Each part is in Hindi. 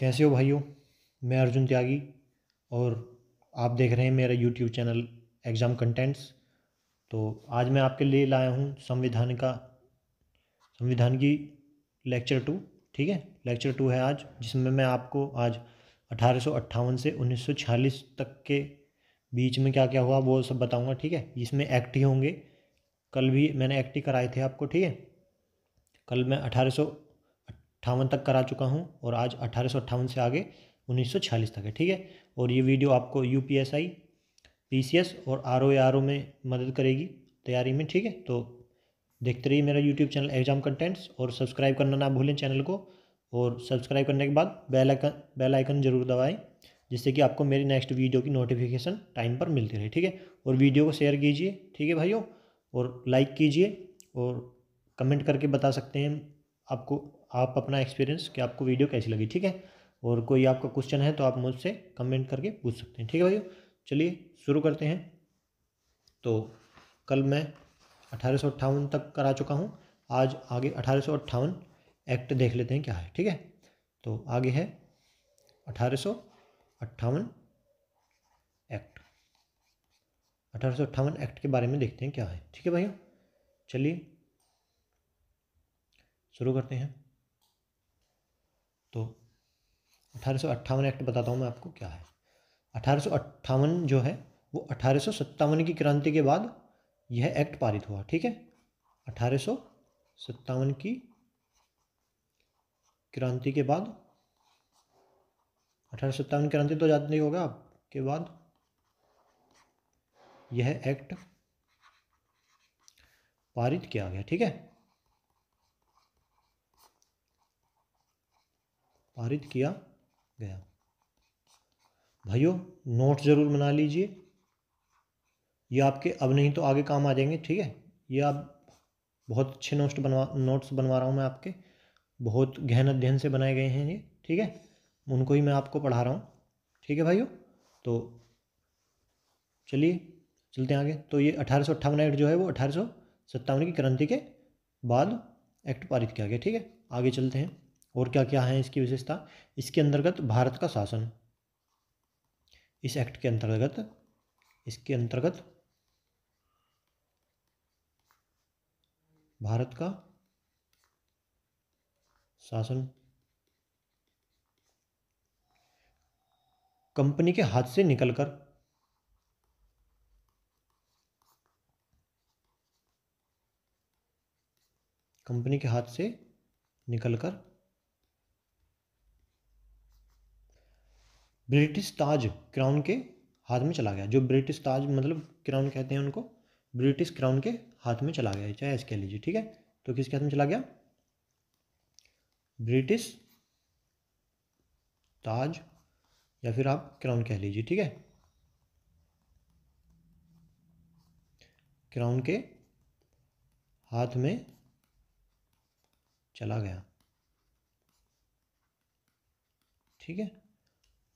कैसे हो भाइयों। मैं अर्जुन त्यागी और आप देख रहे हैं मेरा यूट्यूब चैनल एग्ज़ाम कंटेंट्स। तो आज मैं आपके लिए लाया हूँ संविधान की लेक्चर 2। ठीक है, लेक्चर 2 है आज, जिसमें मैं आपको आज 1858 से 1946 तक के बीच में क्या क्या हुआ वो सब बताऊंगा। ठीक है, इसमें एक्ट ही होंगे। कल भी मैंने एक्ट ही कराए थे आपको। ठीक है, कल मैं 1858 तक करा चुका हूँ और आज 1858 से आगे 1946 तक है। ठीक है, और ये वीडियो आपको यूपीएसआई, पीसीएस और आरओ में मदद करेगी तैयारी में। ठीक है, तो देखते रहिए मेरा यूट्यूब चैनल एग्जाम कंटेंट्स और सब्सक्राइब करना ना भूलें चैनल को। और सब्सक्राइब करने के बाद बेल आइकन जरूर दबाएं, जिससे कि आपको मेरी नेक्स्ट वीडियो की नोटिफिकेशन टाइम पर मिलती रहे। ठीक है, और वीडियो को शेयर कीजिए। ठीक है भाइयों, और लाइक कीजिए और कमेंट करके बता सकते हैं आपको आप अपना एक्सपीरियंस कि आपको वीडियो कैसी लगी। ठीक है, और कोई आपका क्वेश्चन है तो आप मुझसे कमेंट करके पूछ सकते हैं। ठीक है भाइयों, चलिए शुरू करते हैं। तो कल मैं 1858 तक करा चुका हूँ। आज आगे 1858 एक्ट देख लेते हैं क्या है। ठीक है, तो आगे है 1858 एक्ट। 1858 एक्ट के बारे में देखते हैं क्या है। ठीक है भाइयों, चलिए शुरू करते हैं। तो 1858 एक्ट बताता हूँ मैं आपको क्या है। 1858 जो है वो 1857 की क्रांति के बाद यह एक्ट पारित हुआ। ठीक है, 1857 की क्रांति के बाद, 1857 क्रांति तो याद नहीं होगा आपके बाद यह एक्ट पारित किया गया। ठीक है, पारित किया गया। भाइयों नोट्स ज़रूर बना लीजिए, ये आपके अब नहीं तो आगे काम आ जाएंगे। ठीक है, ये आप बहुत अच्छे नोट्स बनवा रहा हूँ मैं आपके, बहुत गहन अध्ययन से बनाए गए हैं ये। ठीक है, उनको ही मैं आपको पढ़ा रहा हूँ। ठीक है भाइयों, तो चलिए चलते हैं आगे। तो ये 1858 एक्ट जो है वो 1857 की क्रांति के बाद एक्ट पारित किया गया। ठीक है, आगे चलते हैं और क्या क्या है इसकी विशेषता। इसके अंतर्गत भारत का शासन, इस एक्ट के अंतर्गत, इसके अंतर्गत भारत का शासन कंपनी के हाथ से निकलकर, कंपनी के हाथ से निकलकर ब्रिटिश ताज क्राउन के हाथ में चला गया। जो ब्रिटिश ताज मतलब क्राउन कहते हैं उनको, ब्रिटिश क्राउन के हाथ में चला गया, चाहे ऐसे कह लीजिए। ठीक है, तो किसके हाथ में चला गया? ब्रिटिश ताज, या फिर आप क्राउन कह लीजिए। ठीक है, क्राउन के हाथ में चला गया। ठीक है,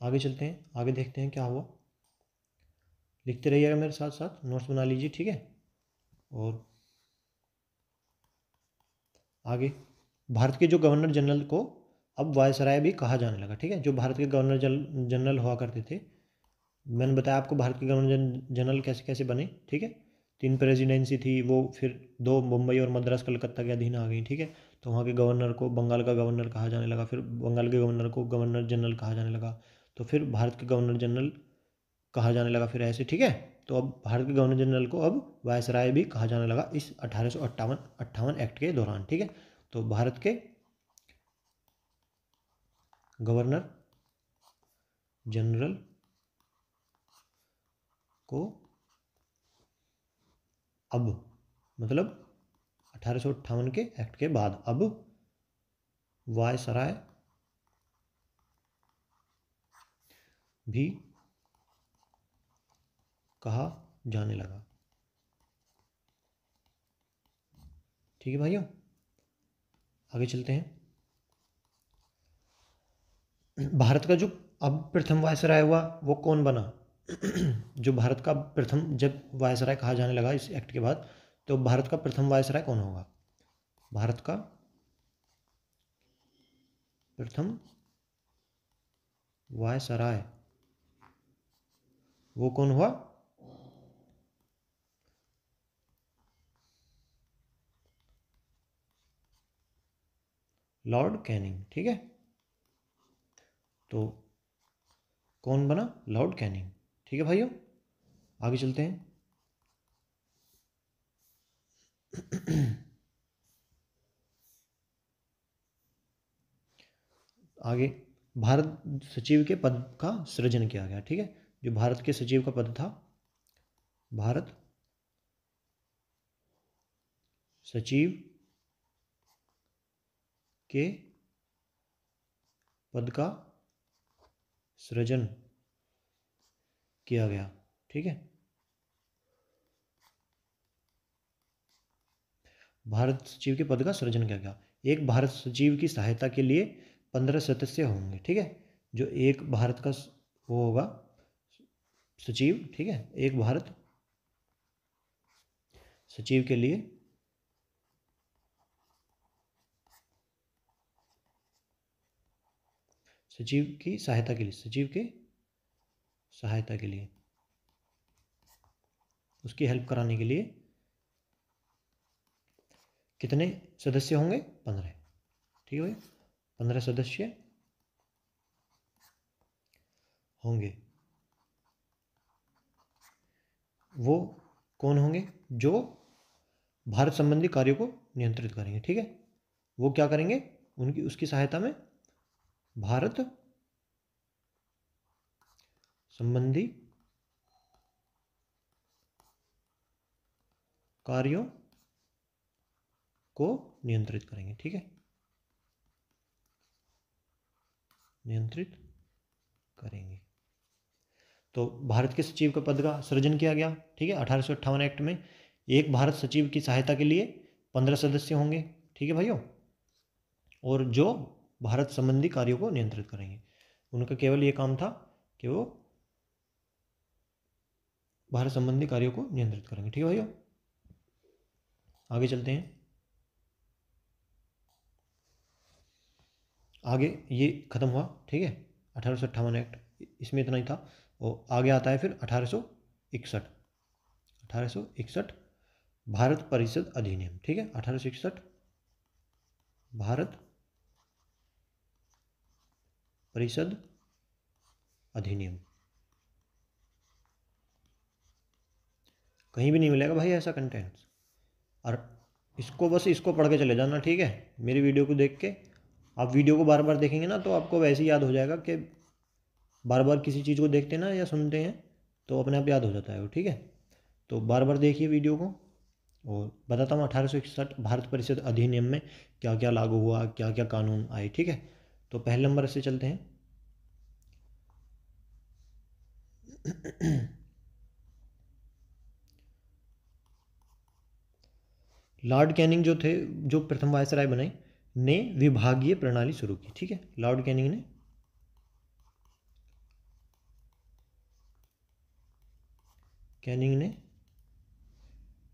आगे चलते हैं, आगे देखते हैं क्या हुआ। लिखते रहिएगा मेरे साथ साथ, नोट्स बना लीजिए। ठीक है, और आगे भारत के जो गवर्नर जनरल को अब वायसराय भी कहा जाने लगा। ठीक है, जो भारत के गवर्नर जनरल हुआ करते थे, मैंने बताया आपको भारत के गवर्नर जनरल कैसे कैसे बने। ठीक है, 3 प्रेसिडेंसी थी वो, फिर 2 मुंबई और मद्रास कलकत्ता के अधीन आ गई। ठीक है, तो वहाँ के गवर्नर को बंगाल का गवर्नर कहा जाने लगा, फिर बंगाल के गवर्नर को गवर्नर जनरल कहा जाने लगा, तो फिर भारत के गवर्नर जनरल कहा जाने लगा फिर ऐसे। ठीक है, तो अब भारत के गवर्नर जनरल को अब वायसराय भी कहा जाने लगा इस 1858 एक्ट के दौरान। ठीक है, तो भारत के गवर्नर जनरल को अब, मतलब 1858 के एक्ट के बाद अब वायसराय भी कहा जाने लगा। ठीक है भाइयों, आगे चलते हैं। भारत का जो अब प्रथम वायसराय हुआ वो कौन बना? जो भारत का प्रथम, जब वायसराय कहा जाने लगा इस एक्ट के बाद, तो भारत का प्रथम वायसराय कौन होगा? भारत का प्रथम वायसराय वो कौन हुआ? Lord Canning. ठीक है, तो कौन बना? Lord Canning. ठीक है भाइयों, आगे चलते हैं। आगे भारत सचिव के पद का सृजन किया गया। ठीक है, जो भारत के सचिव का पद था, भारत सचिव के पद का सृजन किया गया। ठीक है, भारत सचिव के पद का सृजन किया गया। एक भारत सचिव की सहायता के लिए 15 सदस्य होंगे। ठीक है, जो एक भारत का वो होगा सचिव। ठीक है, एक भारत सचिव के लिए सचिव की सहायता के लिए, सचिव के सहायता के लिए, उसकी हेल्प कराने के लिए कितने सदस्य होंगे? 15। ठीक है, 15 सदस्य होंगे। वो कौन होंगे? जो भारत संबंधी कार्यों को नियंत्रित करेंगे। ठीक है, वो क्या करेंगे? उनकी उसकी सहायता में भारत संबंधी कार्यों को नियंत्रित करेंगे। ठीक है, नियंत्रित करेंगे। तो भारत के सचिव के पद का सृजन किया गया। ठीक है, 1858 एक्ट में एक भारत सचिव की सहायता के लिए 15 सदस्य होंगे। ठीक है भाइयों, और जो भारत संबंधी कार्यों को नियंत्रित करेंगे। उनका केवल ये काम था कि वो भारत संबंधी कार्यों को नियंत्रित करेंगे। ठीक है भाइयों, आगे चलते हैं। आगे ये खत्म हुआ। ठीक है, 1858 एक्ट, इसमें इतना ही था। और आगे आता है फिर 1861 भारत परिषद अधिनियम। ठीक है, 1861 भारत परिषद अधिनियम। कहीं भी नहीं मिलेगा भाई ऐसा कंटेंट, और इसको बस इसको पढ़ के चले जाना। ठीक है, मेरी वीडियो को देख के आप वीडियो को बार बार देखेंगे ना, तो आपको वैसे ही याद हो जाएगा कि बार बार किसी चीज़ को देखते ना या सुनते हैं तो अपने आप याद हो जाता है वो। ठीक है, तो बार बार देखिए वीडियो को। और बताता हूँ 1861 भारत परिषद अधिनियम में क्या क्या लागू हुआ, क्या क्या कानून आए। ठीक है, तो पहले नंबर से चलते हैं। लॉर्ड कैनिंग जो थे, जो प्रथम वायसराय बने, ने विभागीय प्रणाली शुरू की। ठीक है, लॉर्ड कैनिंग ने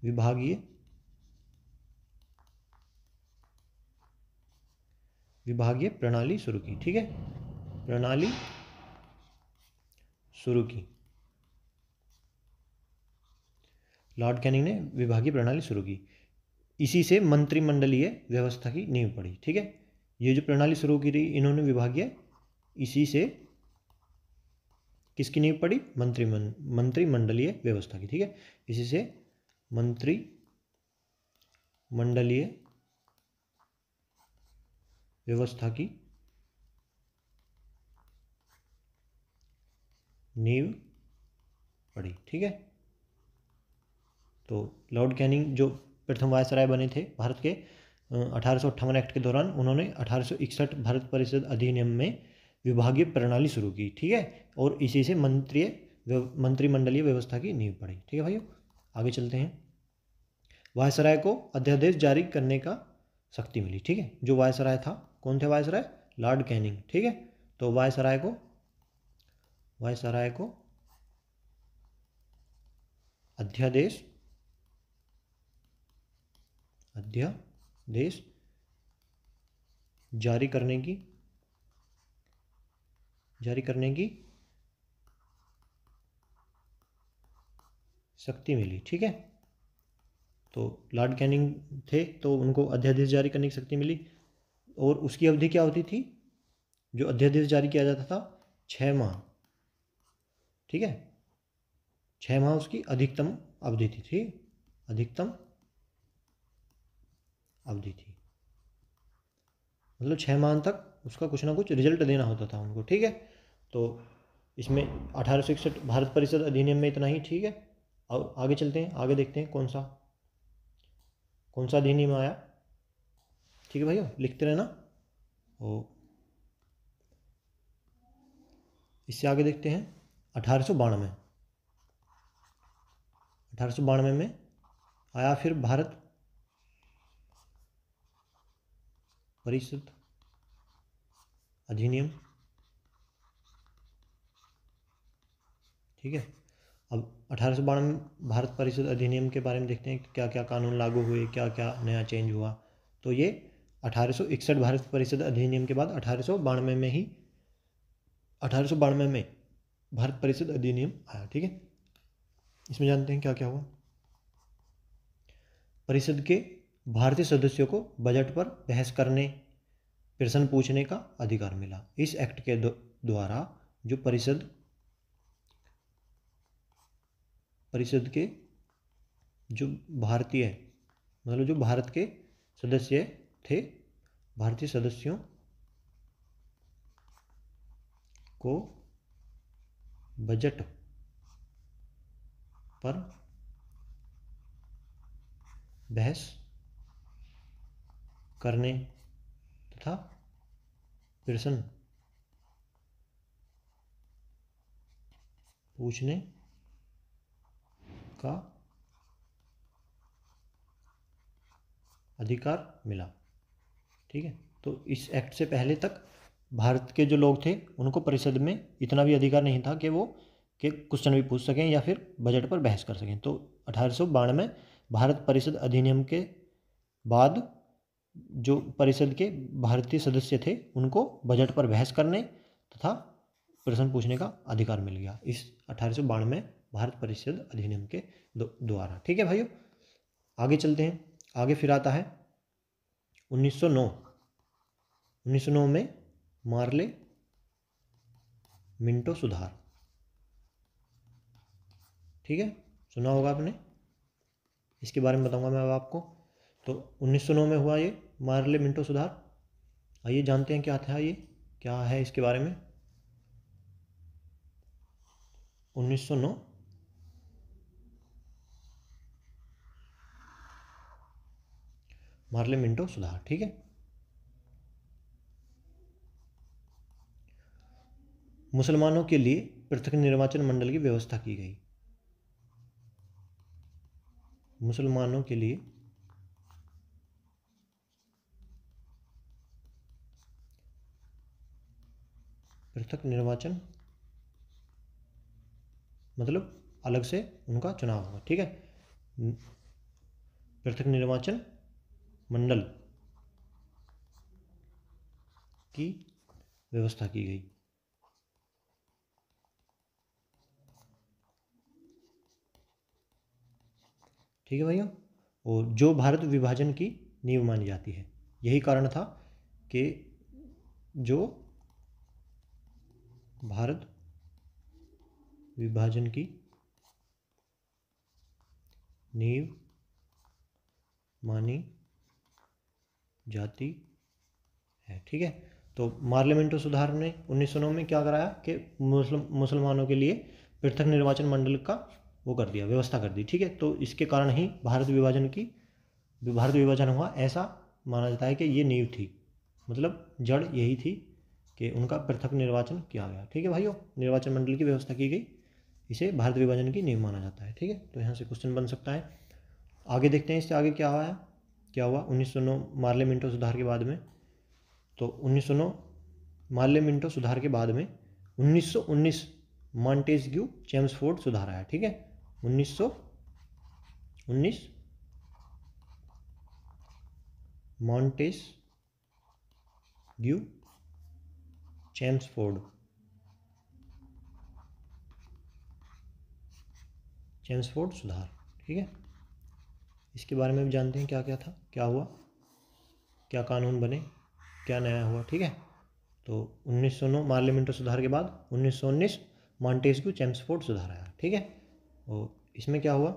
विभागीय विभागीय प्रणाली शुरू की। ठीक है, प्रणाली शुरू की। लॉर्ड कैनिंग ने विभागीय प्रणाली शुरू की। इसी से मंत्रिमंडलीय व्यवस्था की नींव पड़ी। ठीक है, ये जो प्रणाली शुरू की थी इन्होंने विभागीय, इसी से किसकी नींव पड़ी? मंत्रिमंडलीय व्यवस्था की। ठीक है, इसी से मंत्रिमंडलीय व्यवस्था की नींव पड़ी। ठीक है, तो लॉर्ड कैनिंग जो प्रथम वायसराय बने थे भारत के 1858 एक्ट के दौरान, उन्होंने 1861 भारत परिषद अधिनियम में विभागीय प्रणाली शुरू की। ठीक है, और इसी से मंत्रिमंडलीय व्यवस्था की नींव पड़ी। ठीक है भाइयों, आगे चलते हैं। वायसराय को अध्यादेश जारी करने का शक्ति मिली। ठीक है, जो वायसराय था, कौन थे वायसराय? Lord Canning. ठीक है, तो वायसराय को अध्यादेश जारी करने की जारी करने की शक्ति मिली। ठीक है, तो लॉर्ड कैनिंग थे तो उनको अध्यादेश जारी करने की शक्ति मिली। और उसकी अवधि क्या होती थी, जो अध्यादेश जारी किया जाता था 6 माह। ठीक है, 6 माह उसकी अधिकतम अवधि थी, अधिकतम अवधि थी, मतलब 6 माह तक उसका कुछ ना कुछ रिजल्ट देना होता था उनको। ठीक है, तो इसमें 1861 भारत परिषद अधिनियम में इतना ही। ठीक है, अब आगे चलते हैं, आगे देखते हैं कौन सा अधिनियम आया। ठीक है भैया, लिखते रहना। और इससे आगे देखते हैं 1892। 1892 में आया फिर भारत परिषद अधिनियम। ठीक है, अब 1892 में भारत परिषद अधिनियम के बारे में देखते हैं क्या क्या कानून लागू हुए, क्या क्या नया चेंज हुआ। तो ये 1861 भारत परिषद अधिनियम के बाद 1892 में ही 1892 में भारत परिषद अधिनियम आया। ठीक है, इसमें जानते हैं क्या क्या हुआ। परिषद के भारतीय सदस्यों को बजट पर बहस करने, प्रश्न पूछने का अधिकार मिला। इस एक्ट के द्वारा जो परिषद के जो भारतीय मतलब जो भारत के सदस्य थे, भारतीय सदस्यों को बजट पर बहस करने तथा प्रश्न पूछने का अधिकार मिला। ठीक है, तो इस एक्ट से पहले तक भारत के जो लोग थे उनको परिषद में इतना भी अधिकार नहीं था कि वो के क्वेश्चन भी पूछ सकें या फिर बजट पर बहस कर सकें। तो 1892 भारत परिषद अधिनियम के बाद जो परिषद के भारतीय सदस्य थे उनको बजट पर बहस करने तथा प्रश्न पूछने का अधिकार मिल गया इस 1892 भारत परिषद अधिनियम के द्वारा। ठीक है भाइयों, आगे चलते हैं। आगे फिर आता है 1909। 1909 में मार्ले मिंटो सुधार। ठीक है, सुना होगा आपने, इसके बारे में बताऊंगा मैं अब आपको। तो 1909 में हुआ ये मार्ले मिंटो सुधार। आइए जानते हैं क्या था ये, क्या है इसके बारे में। 1909 मार्ले मिंटो सुधार। ठीक है, मुसलमानों के लिए पृथक निर्वाचन मंडल की व्यवस्था की गई। मुसलमानों के लिए पृथक निर्वाचन मतलब अलग से उनका चुनाव होगा। ठीक है, पृथक निर्वाचन मंडल की व्यवस्था की गई। ठीक है भैया, और जो भारत विभाजन की नींव मानी जाती है। यही कारण था कि जो भारत विभाजन की नींव मानी जाती है। ठीक है, तो मार्ले मिंटो सुधार ने 1909 में क्या कराया कि मुसलमानों के लिए पृथक निर्वाचन मंडल का वो कर दिया, व्यवस्था कर दी। ठीक है, तो इसके कारण ही भारत विभाजन हुआ, ऐसा माना जाता है कि ये नींव थी, मतलब जड़ यही थी कि उनका पृथक निर्वाचन किया गया। ठीक है भाइयों, निर्वाचन मंडल की व्यवस्था की गई, इसे भारत विभाजन की नींव माना जाता है। ठीक है, तो यहाँ से क्वेश्चन बन सकता है। आगे देखते हैं इससे आगे क्या हुआ 1909 मार्ले मिंटो सुधार के बाद में। तो 1909 मार्ले मिंटो सुधार के बाद में 1919 मॉन्टेस्क्यू चेम्सफोर्ड सुधार आया। ठीक है, 1919 मॉन्टेस्क्यू चेम्सफोर्ड चेम्सफोर्ड सुधार, ठीक है। इसके बारे में भी जानते हैं क्या क्या था, क्या हुआ, क्या कानून बने, क्या नया हुआ, ठीक है। तो 1909 मार्लियामेंटो सुधार के बाद 1919 मॉन्टेस्क्यू चेम्सफोर्ड सुधार आया, ठीक है। और इसमें क्या हुआ,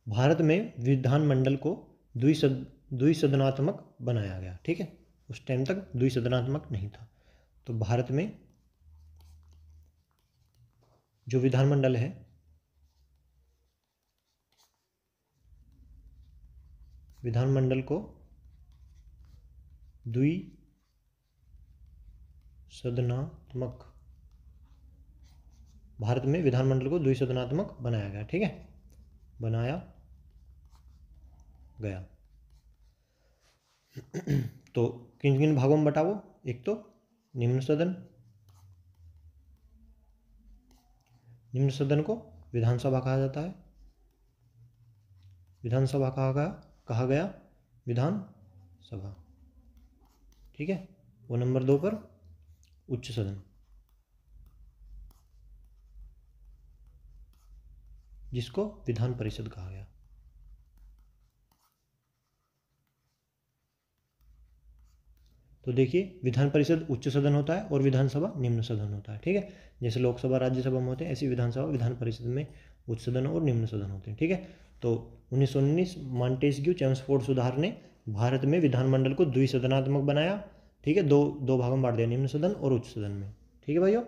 भारत में विधानमंडल को द्विसदनात्मक बनाया गया, ठीक है। उस टाइम तक द्विसदनात्मक नहीं था। तो भारत में जो विधानमंडल है, विधानमंडल को द्विसदनात्मक, भारत में विधानमंडल को द्विसदनात्मक बनाया गया, ठीक है, बनाया गया। तो किन किन भागों में बटा वो, एक तो निम्न सदन, निम्न सदन को विधानसभा कहा जाता है, विधानसभा कहा गया विधानसभा, ठीक है। वो नंबर 2 पर उच्च सदन, जिसको विधान परिषद कहा गया। तो देखिए, विधान परिषद उच्च सदन होता है और विधानसभा निम्न सदन होता है, ठीक है। जैसे लोकसभा राज्यसभा में होते हैं, ऐसी विधानसभा विधान परिषद में उच्च सदन और निम्न सदन होते हैं, ठीक है। तो 1919 मॉन्टेस्क्यू चेम्सफोर्ड सुधार ने भारत में विधानमंडल को द्विसदनात्मक बनाया, ठीक है, दो भागों में बांट दिया, निम्न सदन और उच्च सदन में, ठीक है भाइयों।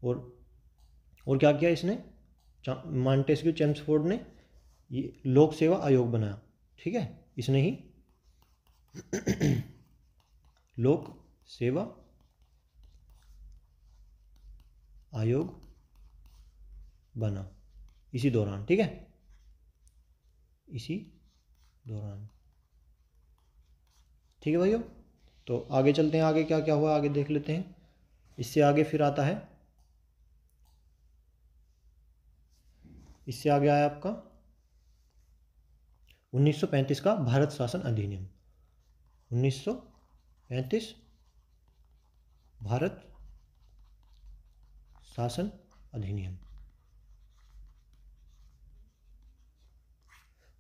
और क्या किया इसने, मॉन्टेस्क्यू चेम्सफोर्ड ने ये लोक सेवा आयोग बनाया, ठीक है। इसने ही लोक सेवा आयोग बना इसी दौरान, ठीक है, इसी दौरान, ठीक है भाइयों। तो आगे चलते हैं, आगे क्या क्या हुआ आगे देख लेते हैं। इससे आगे फिर आता है, इससे आगे आया आपका 1935 का भारत शासन अधिनियम। 1935 भारत शासन अधिनियम।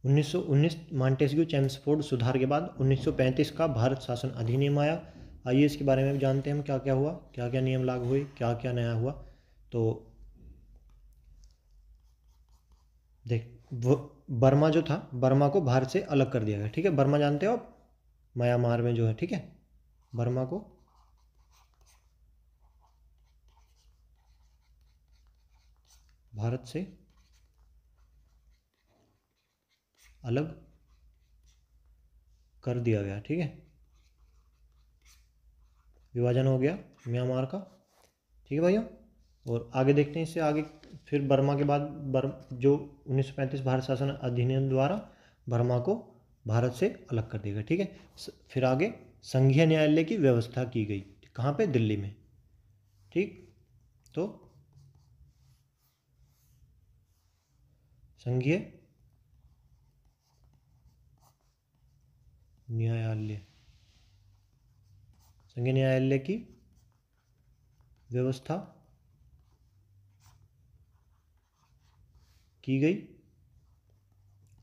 1919 मॉन्टेस्क्यू चेम्सफोर्ड सुधार के बाद 1935 का भारत शासन अधिनियम आया। आइए इसके बारे में भी जानते हैं हम, क्या क्या हुआ, क्या क्या नियम लागू हुए, क्या क्या नया हुआ। तो देख, बर्मा जो था, बर्मा को भारत से अलग कर दिया गया, ठीक है। बर्मा जानते हो आप, म्यांमार में जो है, ठीक है, बर्मा को भारत से अलग कर दिया गया, ठीक है, विभाजन हो गया म्यांमार का, ठीक है भाइयों। और आगे देखते हैं इससे आगे, फिर बर्मा के बाद जो 1935 भारत शासन अधिनियम द्वारा बर्मा को भारत से अलग कर दिया गया, ठीक है। फिर आगे संघीय न्यायालय की व्यवस्था की गई, कहाँ पे, दिल्ली में, ठीक। तो संघीय न्यायालय, संघीय न्यायालय की व्यवस्था की गई,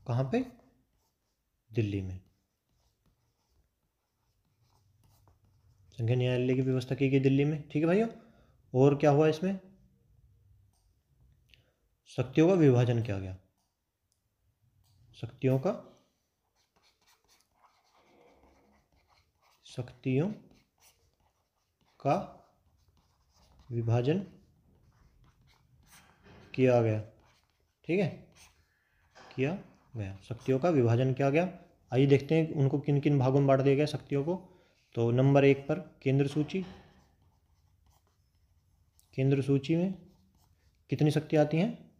कहाँ पे, दिल्ली में। संघीय न्यायालय की व्यवस्था की गई दिल्ली में, ठीक है भाइयों। और क्या हुआ इसमें, शक्तियों का विभाजन किया गया, शक्तियों का विभाजन किया गया, ठीक है, किया गया, शक्तियों का विभाजन किया गया। आइए देखते हैं उनको किन किन भागों में बांट दिया गया शक्तियों को। तो नंबर 1 पर केंद्र सूची, केंद्र सूची में कितनी शक्ति आती हैं,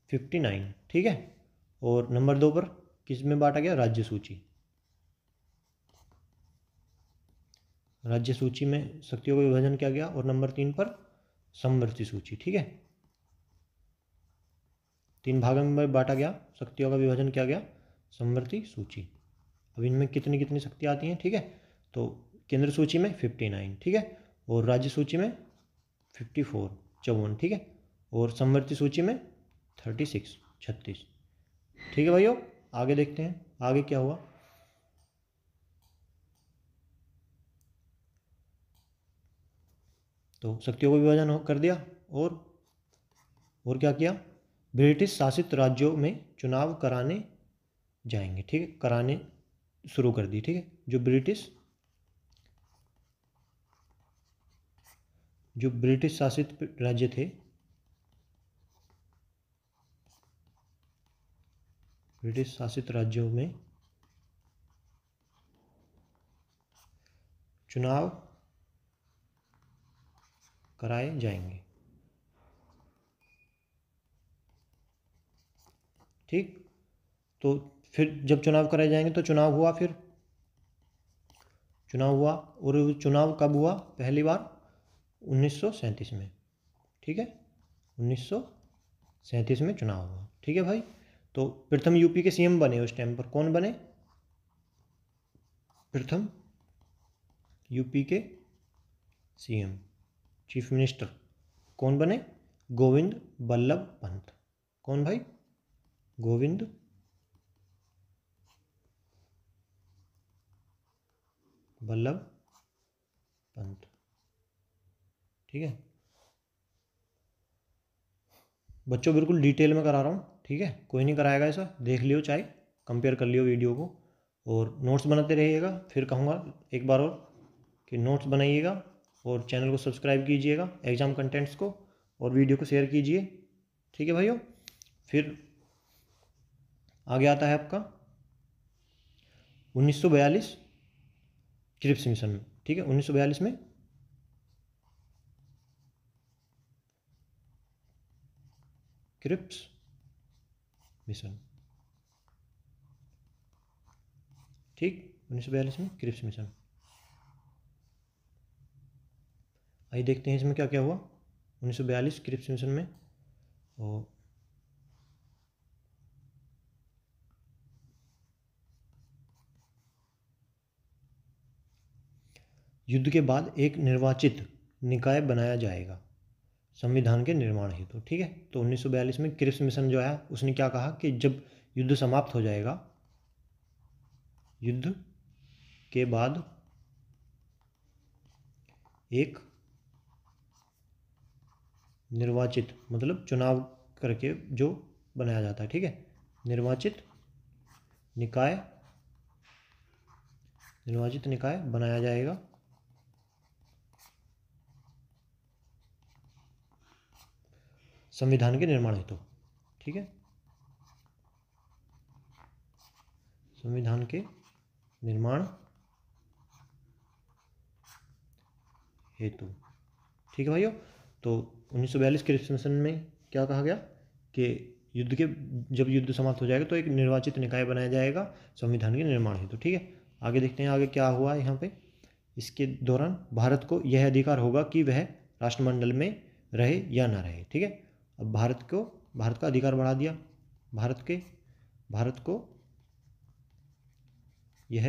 59, ठीक है। और नंबर 2 पर किस में बांटा गया, राज्य सूची, राज्य सूची में शक्तियों का विभाजन किया गया। और नंबर 3 पर समवर्ती सूची, ठीक है, 3 भागों में बांटा गया, शक्तियों का विभाजन किया गया, समवर्ती सूची। अब इनमें कितनी कितनी शक्ति आती हैं, ठीक है। तो केंद्र सूची में 59, ठीक है, और राज्य सूची में 54, 54, ठीक है, और समवर्ती सूची में 36 ठीक है भाइयों। आगे देखते हैं आगे क्या हुआ। तो शक्तियों को विभाजन कर दिया और क्या किया, ब्रिटिश शासित राज्यों में चुनाव कराने जाएंगे, ठीक है, कराने शुरू कर दी, ठीक है। जो ब्रिटिश शासित राज्य थे, ब्रिटिश शासित राज्यों में चुनाव कराए जाएंगे, ठीक। तो फिर जब चुनाव कराए जाएंगे तो चुनाव हुआ, फिर चुनाव हुआ, और चुनाव कब हुआ, पहली बार 1937 में, ठीक है, 1937 में चुनाव हुआ, ठीक है भाई। तो प्रथम यूपी के सीएम बने उस टाइम पर, कौन बने, प्रथम यूपी के सीएम, चीफ मिनिस्टर कौन बने, गोविंद बल्लभ पंत। कौन भाई, गोविंद बल्लभ पंत, ठीक है। बच्चों बिल्कुल डिटेल में करा रहा हूँ, ठीक है, कोई नहीं कराएगा ऐसा, देख लियो, चाहे कंपेयर कर लियो वीडियो को, और नोट्स बनाते रहिएगा। फिर कहूँगा एक बार और कि नोट्स बनाइएगा और चैनल को सब्सक्राइब कीजिएगा एग्ज़ाम कंटेंट्स को, और वीडियो को शेयर कीजिए, ठीक है भाइयों। फिर आगे आता है आपका 1942 क्रिप्स मिशन में, ठीक है, 1942 में क्रिप्स मिशन, ठीक, 1942 में क्रिप्स मिशन। आइए देखते हैं इसमें क्या क्या हुआ 1942 क्रिप्स मिशन में। और युद्ध के बाद एक निर्वाचित निकाय बनाया जाएगा संविधान के निर्माण हेतु, ठीक है। तो 1942 में क्रिप्स मिशन जो है उसने क्या कहा कि जब युद्ध समाप्त हो जाएगा, युद्ध के बाद एक निर्वाचित, मतलब चुनाव करके जो बनाया जाता है, ठीक है, निर्वाचित निकाय बनाया जाएगा संविधान के निर्माण हेतु, ठीक है, संविधान के निर्माण हेतु, ठीक है भाइयों। तो 1942 के रिजोल्यूशन में क्या कहा गया कि जब युद्ध समाप्त हो जाएगा तो एक निर्वाचित निकाय बनाया जाएगा संविधान के निर्माण हेतु, ठीक है। आगे देखते हैं आगे क्या हुआ यहाँ पे। इसके दौरान भारत को यह अधिकार होगा कि वह राष्ट्रमंडल में रहे या ना रहे, ठीक है। अब भारत का अधिकार बढ़ा दिया, भारत को यह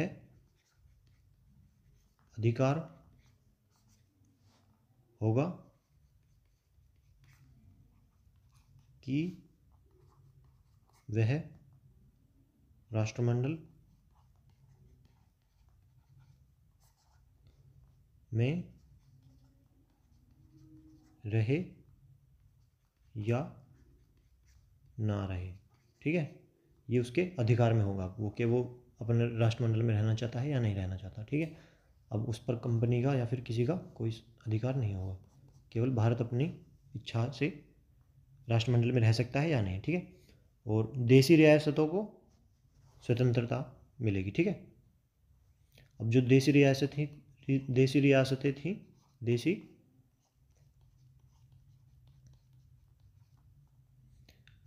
अधिकार होगा कि वह राष्ट्रमंडल में रहे या ना रहे, ठीक है। ये उसके अधिकार में होगा वो कि वो अपने राष्ट्रमंडल में रहना चाहता है या नहीं रहना चाहता, ठीक है। अब उस पर कंपनी का या फिर किसी का कोई अधिकार नहीं होगा, केवल भारत अपनी इच्छा से राष्ट्रमंडल में रह सकता है या नहीं, ठीक है। और देशी रियासतों को स्वतंत्रता मिलेगी, ठीक है। अब जो देशी रियासतें थी, देशी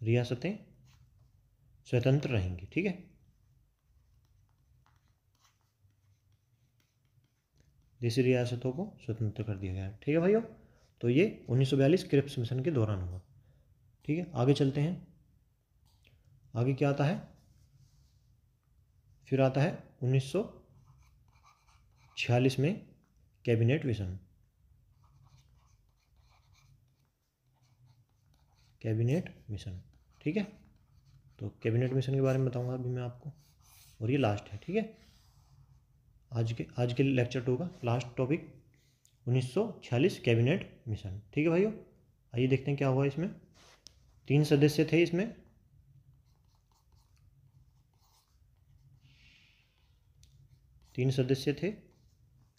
रियासतें स्वतंत्र रहेंगी, ठीक है। देशी रियासतों को स्वतंत्र कर दिया गया, ठीक है भाइयों। तो ये 1942 क्रिप्स मिशन के दौरान हुआ, ठीक है। आगे चलते हैं, आगे क्या आता है, फिर आता है 1946 में कैबिनेट मिशन, कैबिनेट मिशन, ठीक है। तो कैबिनेट मिशन के बारे में बताऊंगा अभी मैं आपको, और ये लास्ट है, ठीक है। आज के लेक्चर 2 का लास्ट टॉपिक 1946 कैबिनेट मिशन, ठीक है भाइयों। आइए देखते हैं क्या हुआ इसमें। 3 सदस्य थे इसमें,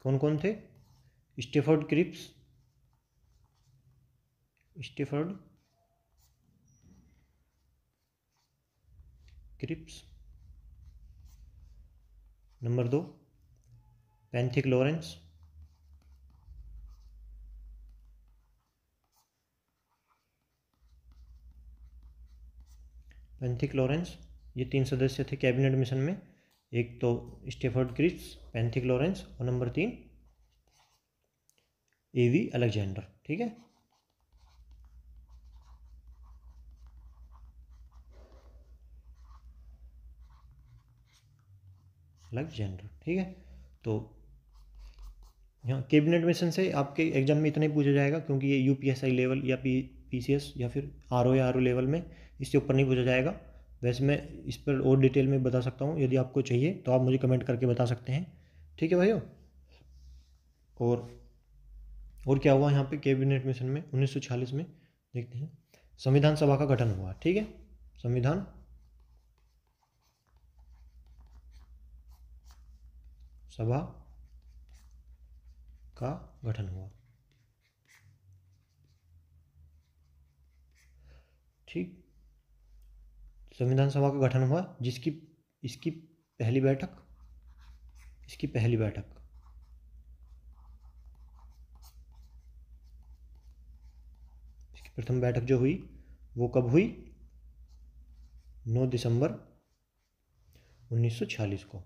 कौन कौन थे? स्टेफर्ड क्रिप्स, नंबर 2 पेंथिक लॉरेंस, ये 3 सदस्य थे कैबिनेट मिशन में। एक तो स्टेफर्ड क्रिप्स, पेंथिक लॉरेंस और नंबर 3 एवी अलेक्जेंडर, ठीक है। अलेक्जेंडर, ठीक है। तो यहाँ कैबिनेट मिशन से आपके एग्जाम में इतना ही पूछा जाएगा, क्योंकि ये यूपीएसआई लेवल या पीसीएस या फिर आरओ या आरओ लेवल में इससे ऊपर नहीं पूछा जाएगा। वैसे मैं इस पर और डिटेल में बता सकता हूँ, यदि आपको चाहिए तो आप मुझे कमेंट करके बता सकते हैं, ठीक है भाइयों। और क्या हुआ यहाँ पे कैबिनेट मिशन में 1946 में, देखते हैं। संविधान सभा का गठन हुआ, ठीक है। संविधान सभा का गठन हुआ, ठीक। संविधान सभा का गठन हुआ, जिसकी इसकी पहली बैठक इसकी प्रथम बैठक जो हुई वो कब हुई? 9 दिसंबर 1946 को,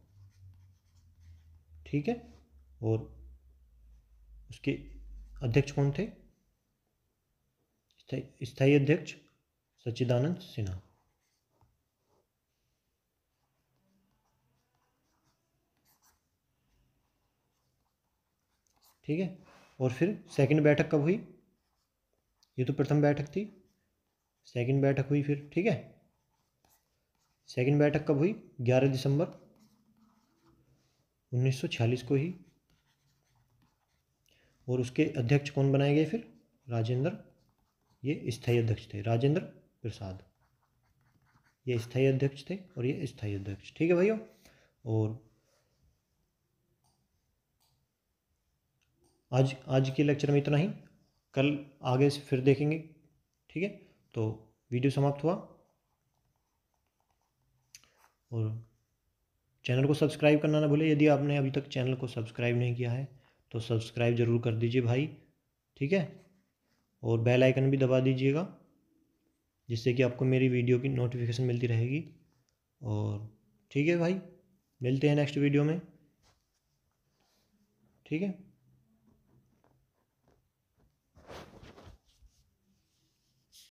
ठीक है। और उसके अध्यक्ष कौन थे? स्थायी अध्यक्ष सच्चिदानंद सिन्हा, ठीक है। और फिर सेकंड बैठक कब हुई? ये तो प्रथम बैठक थी, सेकंड बैठक हुई फिर, ठीक है। सेकंड बैठक कब हुई? 11 दिसंबर 1946 को ही। और उसके अध्यक्ष कौन बनाए गए फिर? राजेंद्र, ये स्थायी अध्यक्ष थे, राजेंद्र प्रसाद, ये स्थायी अध्यक्ष थे और ये स्थायी अध्यक्ष, ठीक है भाइयों। और आज के लेक्चर में इतना ही, कल आगे से फिर देखेंगे, ठीक है। तो वीडियो समाप्त हुआ, और चैनल को सब्सक्राइब करना ना भूले। यदि आपने अभी तक चैनल को सब्सक्राइब नहीं किया है तो सब्सक्राइब ज़रूर कर दीजिए भाई, ठीक है। और बेल आइकन भी दबा दीजिएगा, जिससे कि आपको मेरी वीडियो की नोटिफिकेशन मिलती रहेगी। और ठीक है भाई, मिलते हैं नेक्स्ट वीडियो में, ठीक है।